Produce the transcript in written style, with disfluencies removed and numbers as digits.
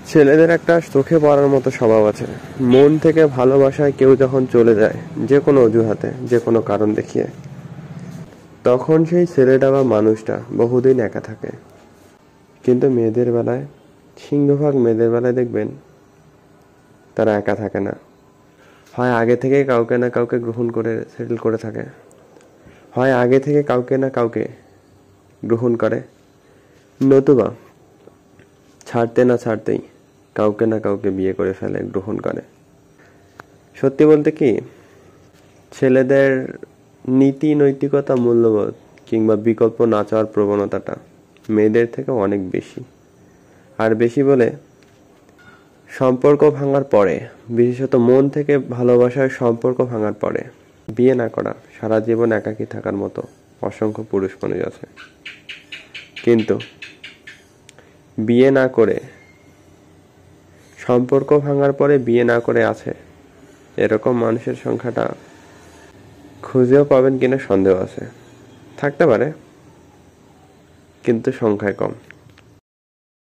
ছেলেদের একটা চোখে পড়ার মতো স্বভাব আছে। মন থেকে ভালোবাসায় কেউ যখন চলে যায়, যে কোনো অজুহাতে, যে কোনো কারণ দেখিয়ে, তখন সেই ছেলেটা বা মানুষটা বহুদিন একা থাকে। কিন্তু মেয়েদের বেলায়, সিংহভাগ মেয়েদের বেলায় দেখবেন তারা একা থাকে না। হয় আগে থেকে কাউকে না কাউকে গ্রহণ করে সেটেল করে থাকে, হয় আগে থেকে কাউকে না কাউকে গ্রহণ করে, নতুবা ছাড়তে না ছাড়তেই কাউকে না কাউকে বিয়ে করে ফেলে, গ্রহণ করে। সত্যি বলতে কি, ছেলেদের নীতি নৈতিকতা, মূল্যবোধ কিংবা বিকল্প না চাওয়ার প্রবণতাটা মেয়েদের থেকে অনেক বেশি। আর বেশি বলে সম্পর্ক ভাঙার পরে, বিশেষত মন থেকে ভালোবাসার সম্পর্ক ভাঙার পরে বিয়ে না করা, সারা জীবন একাকী থাকার মতো অসংখ্য পুরুষ মানুষ আছে। কিন্তু বিয়ে না করে, সম্পর্ক ভাঙার পরে বিয়ে না করে আছে এরকম মানুষের সংখ্যাটা খুঁজেও পাবেন কিনা সন্দেহ আছে। থাকতে পারে, কিন্তু সংখ্যায় কম।